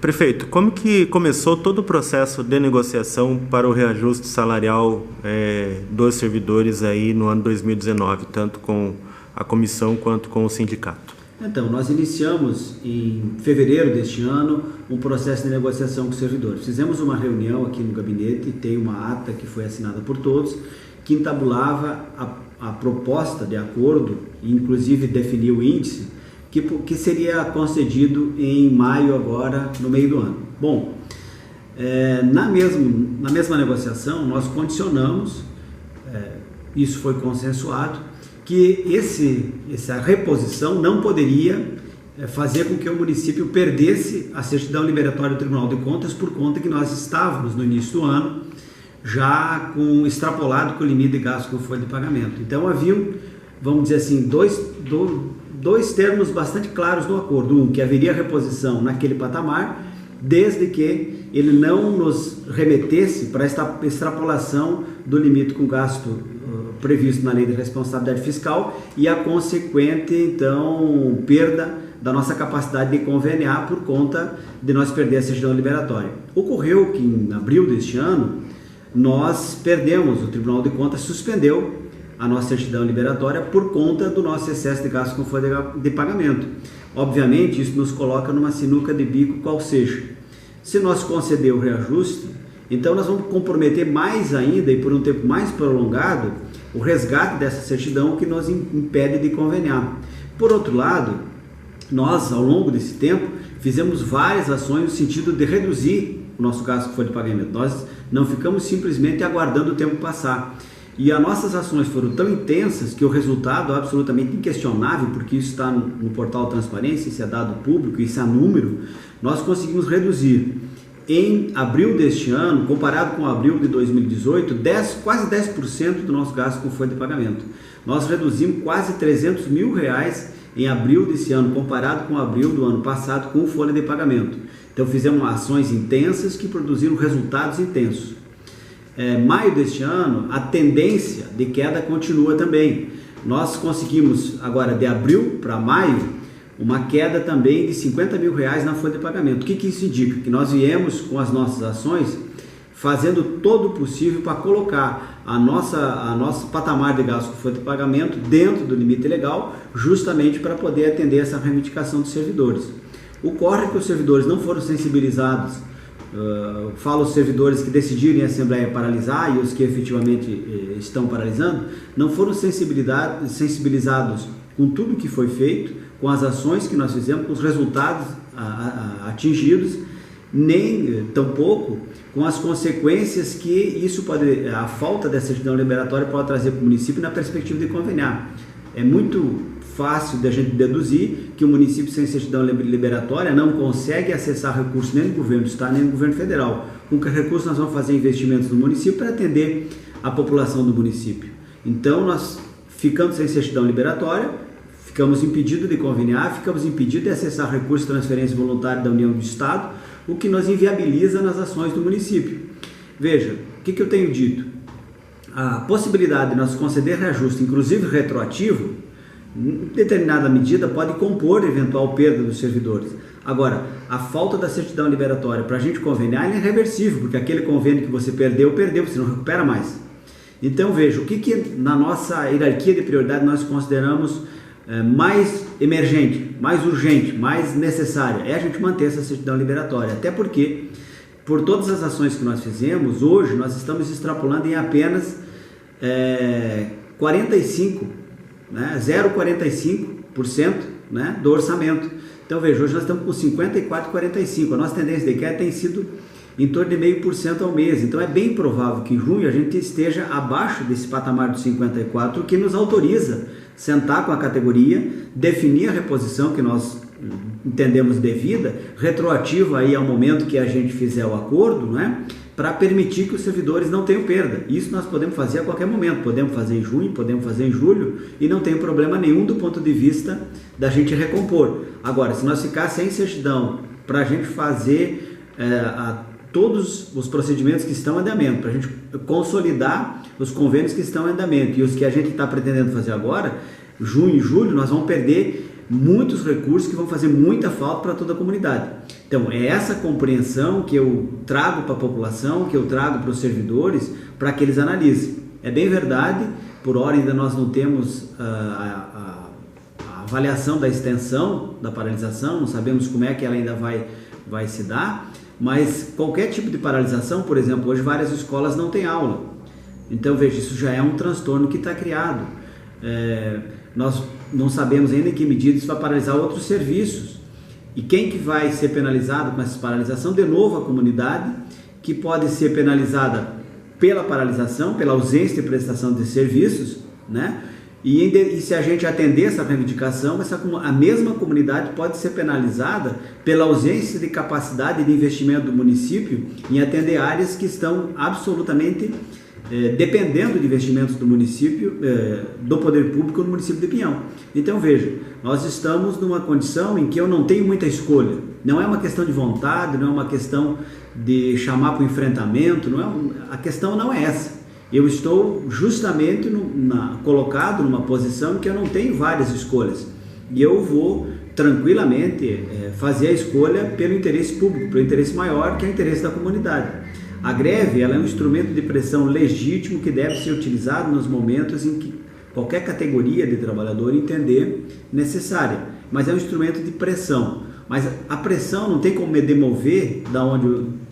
Prefeito, como que começou todo o processo de negociação para o reajuste salarial dos servidores aí no ano 2019, tanto com a comissão quanto com o sindicato? Então, nós iniciamos em fevereiro deste ano um processo de negociação com os servidores. Fizemos uma reunião aqui no gabinete, tem uma ata que foi assinada por todos, que entabulava a proposta de acordo e inclusive definiu o índice que seria concedido em maio agora, no meio do ano. Bom, na mesma negociação nós condicionamos, isso foi consensuado, que essa reposição não poderia fazer com que o município perdesse a certidão liberatória do Tribunal de Contas por conta que nós estávamos no início do ano já extrapolado com o limite de gasto com folha de pagamento. Então haviam, vamos dizer assim, dois termos bastante claros no acordo. Um, que haveria reposição naquele patamar, desde que ele não nos remetesse para esta extrapolação do limite com gasto previsto na Lei de Responsabilidade Fiscal e a consequente, então, perda da nossa capacidade de conveniar por conta de nós perder a certidão liberatória. Ocorreu que em abril deste ano nós perdemos, o Tribunal de Contas suspendeu a nossa certidão liberatória por conta do nosso excesso de gasto com folha de pagamento. Obviamente, isso nos coloca numa sinuca de bico, qual seja. Se nós conceder o reajuste, então nós vamos comprometer mais ainda e por um tempo mais prolongado o resgate dessa certidão que nos impede de conveniar. Por outro lado, nós, ao longo desse tempo, fizemos várias ações no sentido de reduzir o nosso gasto com folha de pagamento. Nós não ficamos simplesmente aguardando o tempo passar. E as nossas ações foram tão intensas que o resultado é absolutamente inquestionável, porque isso está no portal Transparência, isso é dado público, isso é número, nós conseguimos reduzir em abril deste ano, comparado com abril de 2018, quase 10% do nosso gasto com folha de pagamento. Nós reduzimos quase R$300 mil em abril desse ano, comparado com abril do ano passado com folha de pagamento. Então fizemos ações intensas que produziram resultados intensos. Maio deste ano, a tendência de queda continua também. Nós conseguimos agora de abril para maio uma queda também de R$50 mil na folha de pagamento. O que isso indica? Que nós viemos com as nossas ações fazendo todo o possível para colocar a nosso patamar de gasto com folha de pagamento dentro do limite legal, justamente para poder atender essa reivindicação dos servidores. Ocorre que os servidores não foram sensibilizados. Falo os servidores que decidiram em Assembleia paralisar e os que efetivamente estão paralisando, não foram sensibilizados com tudo que foi feito, com as ações que nós fizemos, com os resultados atingidos, nem tampouco com as consequências que isso a falta dessa certidão liberatória pode trazer para o município na perspectiva de conveniar. É muito fácil da gente deduzir que o município sem certidão liberatória não consegue acessar recursos nem do governo do estado nem do governo federal. Com que recursos nós vamos fazer investimentos no município para atender a população do município? Então nós ficamos sem certidão liberatória, ficamos impedidos de conveniar, ficamos impedidos de acessar recursos de transferência voluntária da União do Estado, o que nos inviabiliza nas ações do município. Veja, o que eu tenho dito? A possibilidade de nós conceder reajuste, inclusive retroativo, em determinada medida pode compor eventual perda dos servidores. Agora, a falta da certidão liberatória para a gente conveniar é irreversível, porque aquele convênio que você perdeu, você não recupera mais. Então veja, o que na nossa hierarquia de prioridade nós consideramos mais emergente, mais urgente, mais necessária, é a gente manter essa certidão liberatória, até porque por todas as ações que nós fizemos, hoje nós estamos extrapolando em apenas 0,45% do orçamento. Então veja, hoje nós estamos com 54,45%, a nossa tendência de queda tem sido em torno de 0,5% ao mês, então é bem provável que em junho a gente esteja abaixo desse patamar dos 54%, o que nos autoriza sentar com a categoria, definir a reposição que nós entendemos devida, retroativa aí ao momento que a gente fizer o acordo, para permitir que os servidores não tenham perda. Isso nós podemos fazer a qualquer momento, podemos fazer em junho, podemos fazer em julho e não tem problema nenhum do ponto de vista da gente recompor. Agora, se nós ficar sem certidão para a gente fazer todos os procedimentos que estão em andamento, para a gente consolidar os convênios que estão em andamento e os que a gente está pretendendo fazer agora, junho e julho, nós vamos perder muitos recursos que vão fazer muita falta para toda a comunidade. Então, é essa compreensão que eu trago para a população, que eu trago para os servidores, para que eles analisem. É bem verdade, por hora ainda nós não temos a avaliação da extensão da paralisação, não sabemos como é que ela ainda vai se dar, mas qualquer tipo de paralisação, por exemplo, hoje várias escolas não têm aula. Então, veja, isso já é um transtorno que está criado. Nós não sabemos ainda em que medida isso vai paralisar outros serviços. E quem que vai ser penalizado com essa paralisação? De novo, a comunidade, que pode ser penalizada pela paralisação, pela ausência de prestação de serviços, né? E se a gente atender essa reivindicação, a mesma comunidade pode ser penalizada pela ausência de capacidade de investimento do município em atender áreas que estão absolutamente dependendo de investimentos do município, do poder público no município de Pinhão. Então veja, nós estamos numa condição em que eu não tenho muita escolha. Não é uma questão de vontade, não é uma questão de chamar para o enfrentamento, a questão não é essa. Eu estou justamente colocado numa posição em que eu não tenho várias escolhas. E eu vou tranquilamente fazer a escolha pelo interesse público, pelo interesse maior, que é o interesse da comunidade. A greve ela é um instrumento de pressão legítimo que deve ser utilizado nos momentos em que qualquer categoria de trabalhador entender necessária, mas é um instrumento de pressão. Mas a pressão não tem como me demover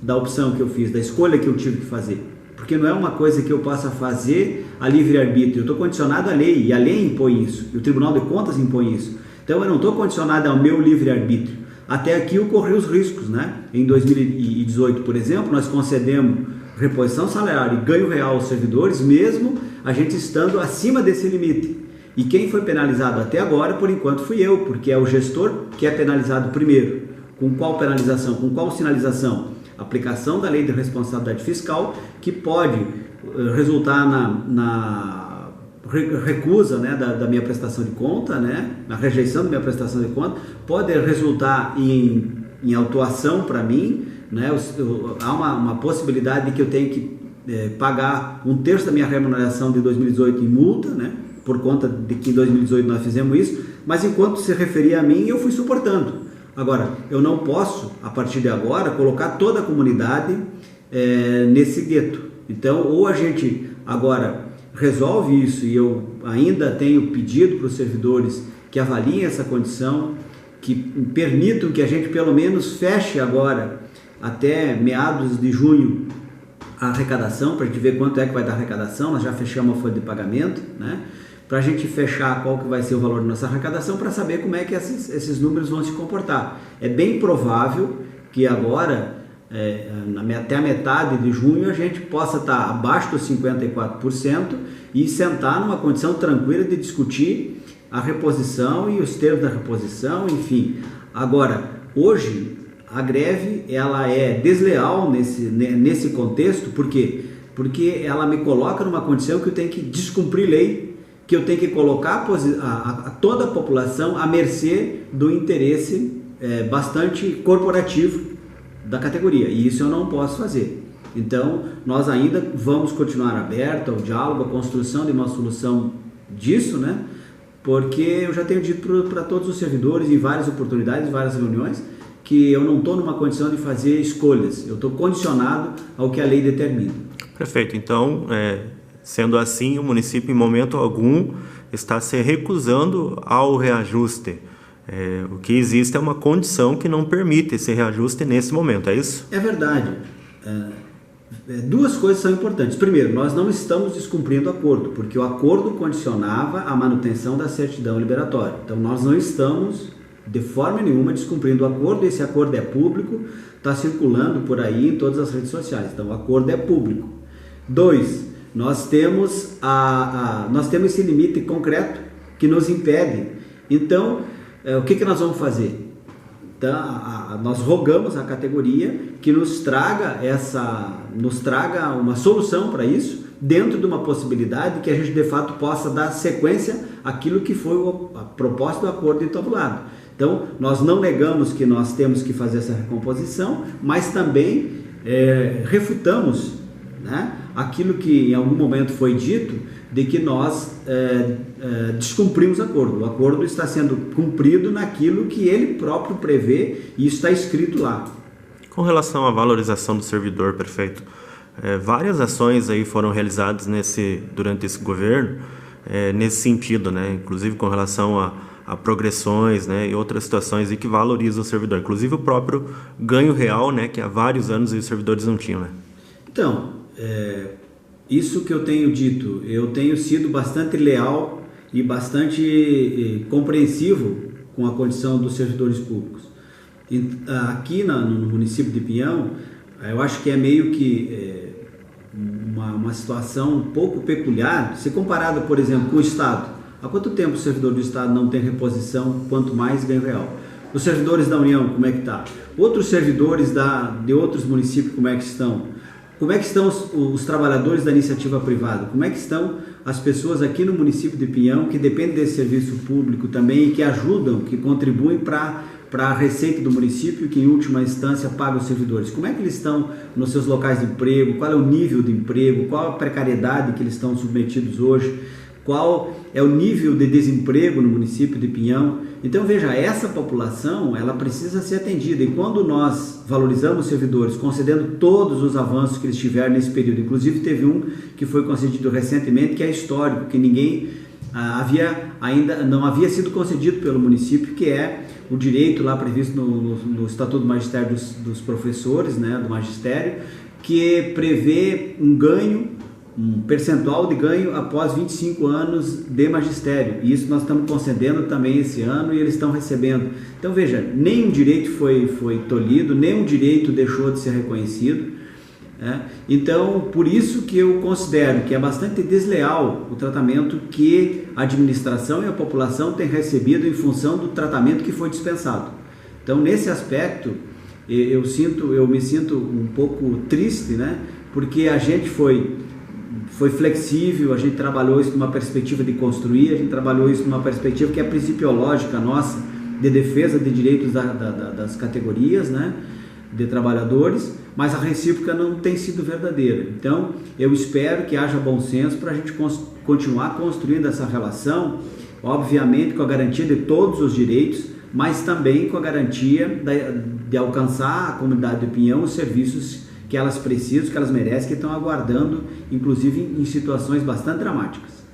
da opção que eu fiz, da escolha que eu tive que fazer, porque não é uma coisa que eu possa fazer a livre-arbítrio. Eu estou condicionado à lei, e a lei impõe isso, e o Tribunal de Contas impõe isso. Então eu não estou condicionado ao meu livre-arbítrio. Até aqui ocorreu os riscos, né? Em 2018, por exemplo, nós concedemos reposição salarial e ganho real aos servidores, mesmo a gente estando acima desse limite. E quem foi penalizado até agora, por enquanto, fui eu, porque é o gestor que é penalizado primeiro. Com qual penalização? Com qual sinalização? Aplicação da lei de responsabilidade fiscal, que pode resultar na recusa, né, da minha prestação de conta, né, na rejeição da minha prestação de conta, pode resultar em autuação para mim, né, há uma possibilidade de que eu tenha que pagar 1/3 da minha remuneração de 2018 em multa, né, por conta de que em 2018 nós fizemos isso, mas enquanto se referia a mim, eu fui suportando. Agora, eu não posso, a partir de agora, colocar toda a comunidade nesse gueto. Então, ou a gente agora resolve isso, e eu ainda tenho pedido para os servidores que avaliem essa condição, que permitam que a gente pelo menos feche agora, até meados de junho, a arrecadação, para a gente ver quanto é que vai dar a arrecadação. Nós já fechamos a folha de pagamento, né? Para a gente fechar qual que vai ser o valor da nossa arrecadação, para saber como é que esses números vão se comportar. É bem provável que agora, até a metade de junho, a gente possa estar abaixo dos 54% e sentar numa condição tranquila de discutir a reposição e os termos da reposição, enfim. Agora, hoje, a greve ela é desleal nesse contexto. Por quê? Porque ela me coloca numa condição que eu tenho que descumprir lei, que eu tenho que colocar a toda a população à mercê do interesse bastante corporativo da categoria, e isso eu não posso fazer. Então, nós ainda vamos continuar aberto ao diálogo, à construção de uma solução disso, né? Porque eu já tenho dito para todos os servidores em várias oportunidades, em várias reuniões, que eu não estou numa condição de fazer escolhas, eu estou condicionado ao que a lei determina. Perfeito. Então, sendo assim, o município em momento algum está se recusando ao reajuste. O que existe é uma condição que não permite esse reajuste nesse momento, é isso? É verdade. Duas coisas são importantes. Primeiro, nós não estamos descumprindo o acordo, porque o acordo condicionava a manutenção da certidão liberatória. Então, nós não estamos, de forma nenhuma, descumprindo o acordo. Esse acordo é público, está circulando por aí em todas as redes sociais. Então, o acordo é público. 2, nós temos esse limite concreto que nos impede. Então, o que nós vamos fazer? Então, nós rogamos à categoria que nos traga uma solução para isso, dentro de uma possibilidade que a gente de fato possa dar sequência àquilo que foi a proposta do acordo entabulado. Então, nós não negamos que nós temos que fazer essa recomposição, mas também refutamos né, aquilo que em algum momento foi dito, de que nós descumprimos o acordo. O acordo está sendo cumprido naquilo que ele próprio prevê e isso está escrito lá. Com relação à valorização do servidor, prefeito, várias ações aí foram realizadas durante esse governo nesse sentido, né? Inclusive com relação a progressões, né, e outras situações aí que valorizam o servidor, inclusive o próprio ganho real, né, que há vários anos os servidores não tinham. Né? Então, isso que eu tenho dito, eu tenho sido bastante leal e bastante compreensivo com a condição dos servidores públicos. Aqui no município de Pinhão, eu acho que é meio que uma situação um pouco peculiar, se comparado, por exemplo, com o Estado. Há quanto tempo o servidor do Estado não tem reposição, quanto mais ganho real? Os servidores da União, como é que está? Outros servidores de outros municípios, como é que estão? Como é que estão os trabalhadores da iniciativa privada? Como é que estão as pessoas aqui no município de Pinhão que dependem desse serviço público também e que ajudam, que contribuem para a receita do município, que em última instância paga os servidores? Como é que eles estão nos seus locais de emprego? Qual é o nível de emprego? Qual a precariedade que eles estão submetidos hoje? Qual é o nível de desemprego no município de Pinhão? Então veja, essa população ela precisa ser atendida, e quando nós valorizamos os servidores, concedendo todos os avanços que eles tiveram nesse período, inclusive teve um que foi concedido recentemente, que é histórico, que ninguém ainda não havia sido concedido pelo município, que é o direito lá previsto no Estatuto do Magistério dos Professores, né, do Magistério, que prevê um percentual de ganho após 25 anos de magistério, e isso nós estamos concedendo também esse ano e eles estão recebendo. Então veja, nenhum direito foi tolhido, nenhum direito deixou de ser reconhecido, né? Então por isso que eu considero que é bastante desleal o tratamento que a administração e a população têm recebido em função do tratamento que foi dispensado. Então nesse aspecto eu me sinto um pouco triste, né? Porque a gente foi flexível, a gente trabalhou isso numa perspectiva de construir, a gente trabalhou isso numa perspectiva que é principiológica nossa, de defesa de direitos das categorias, né, de trabalhadores, mas a recíproca não tem sido verdadeira. Então, eu espero que haja bom senso para a gente continuar construindo essa relação, obviamente com a garantia de todos os direitos, mas também com a garantia de alcançar a comunidade de Pinhão os serviços que elas precisam, que elas merecem, que estão aguardando, inclusive em situações bastante dramáticas.